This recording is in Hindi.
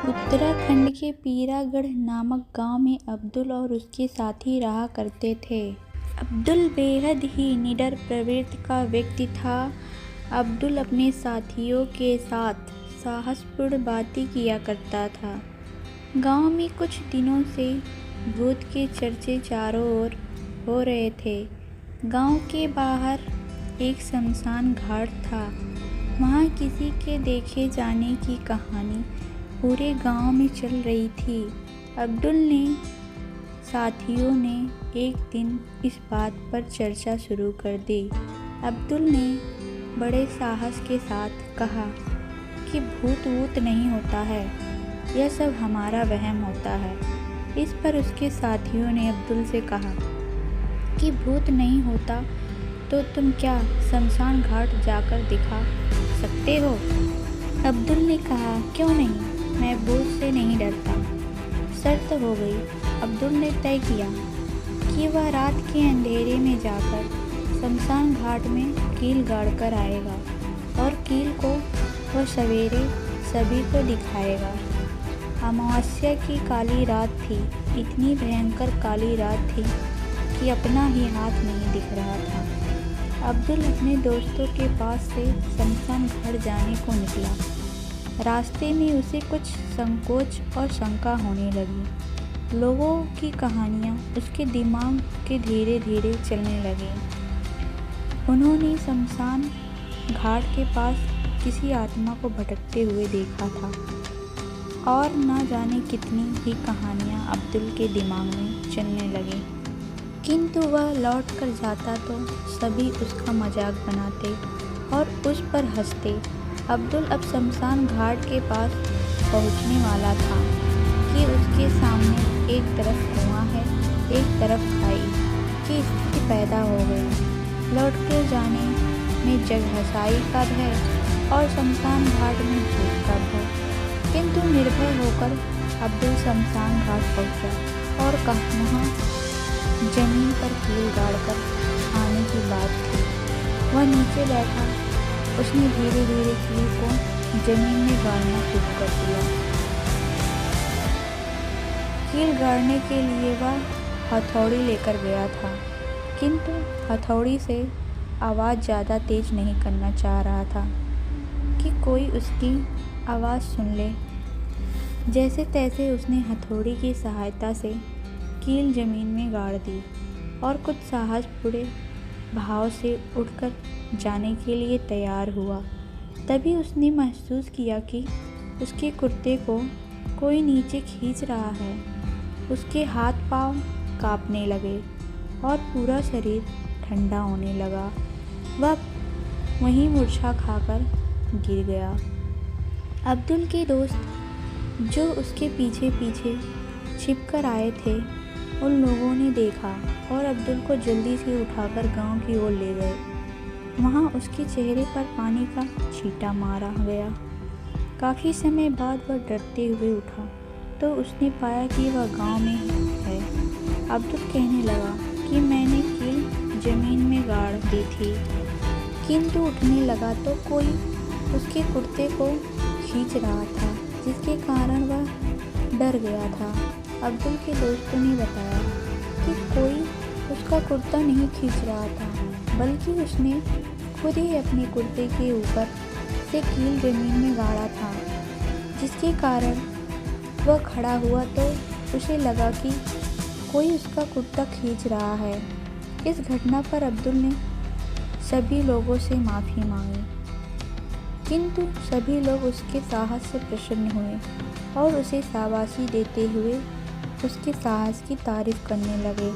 उत्तराखंड के पीरागढ़ नामक गांव में अब्दुल और उसके साथी रहा करते थे। अब्दुल बेहद ही निडर प्रवृत्ति का व्यक्ति था। अब्दुल अपने साथियों के साथ साहसपूर्ण बातें किया करता था। गांव में कुछ दिनों से भूत के चर्चे चारों ओर हो रहे थे। गांव के बाहर एक शमशान घाट था। वहां किसी के देखे जाने की कहानी पूरे गांव में चल रही थी। अब्दुल ने साथियों ने एक दिन इस बात पर चर्चा शुरू कर दी। अब्दुल ने बड़े साहस के साथ कहा कि भूत वूत नहीं होता है, यह सब हमारा वहम होता है। इस पर उसके साथियों ने अब्दुल से कहा कि भूत नहीं होता तो तुम क्या शमशान घाट जाकर दिखा सकते हो? अब्दुल ने कहा, क्यों नहीं, मैं भूत से नहीं डरता। शर्त हो गई। अब्दुल ने तय किया कि वह रात के अंधेरे में जाकर शमशान घाट में कील गाड़ कर आएगा और कील को वह सवेरे सभी को दिखाएगा। अमावस्या की काली रात थी। इतनी भयंकर काली रात थी कि अपना ही हाथ नहीं दिख रहा था। अब्दुल अपने दोस्तों के पास से शमशान घाट जाने को निकला। रास्ते में उसे कुछ संकोच और शंका होने लगी। लोगों की कहानियाँ उसके दिमाग के धीरे धीरे चलने लगी। उन्होंने शमशान घाट के पास किसी आत्मा को भटकते हुए देखा था और न जाने कितनी ही कहानियाँ अब्दुल के दिमाग में चलने लगी। किंतु वह लौट कर जाता तो सभी उसका मजाक बनाते और उस पर हंसते। अब्दुल अब शमशान घाट के पास पहुंचने वाला था कि उसके सामने एक तरफ कुआं है, एक तरफ खाई की स्थिति पैदा हो गई। लौट कर जाने में जगहसाई का भय और शमशान घाट में भूत का भय। किंतु निर्भय होकर अब्दुल शमशान घाट पहुंचा और वहाँ जमीन पर कील गाड़कर आने की बात थी। वह नीचे बैठा। उसने धीरे धीरे कील को जमीन में गाड़ना शुरू कर दिया। कील गाड़ने के लिए वह हथौड़ी लेकर गया था, किंतु हथौड़ी से आवाज़ ज़्यादा तेज नहीं करना चाह रहा था कि कोई उसकी आवाज़ सुन ले। जैसे तैसे उसने हथौड़ी की सहायता से कील जमीन में गाड़ दी और कुछ साहसपूर्ण भाव से उठकर जाने के लिए तैयार हुआ। तभी उसने महसूस किया कि उसके कुर्ते को कोई नीचे खींच रहा है। उसके हाथ पांव कांपने लगे और पूरा शरीर ठंडा होने लगा। वह वहीं मूर्छा खाकर गिर गया। अब्दुल के दोस्त जो उसके पीछे पीछे छिपकर आए थे, उन लोगों ने देखा और अब्दुल को जल्दी से उठाकर गांव की ओर ले गए। वहां उसके चेहरे पर पानी का छींटा मारा गया। काफ़ी समय बाद वह डरते हुए उठा तो उसने पाया कि वह गांव में है। अब्दुल कहने लगा कि मैंने कील जमीन में गाड़ दी थी, किंतु उठने लगा तो कोई उसके कुर्ते को खींच रहा था, जिसके कारण वह डर गया था। अब्दुल के दोस्तों ने बताया कि कोई उसका कुर्ता नहीं खींच रहा था, बल्कि उसने खुद ही अपने कुर्ते के ऊपर से कील जमीन में गाड़ा था, जिसके कारण वह खड़ा हुआ तो उसे लगा कि कोई उसका कुर्ता खींच रहा है। इस घटना पर अब्दुल ने सभी लोगों से माफ़ी मांगी, किंतु सभी लोग उसके साहस से प्रसन्न हुए और उसे शाबाशी देते हुए उसके साहस की तारीफ करने लगे।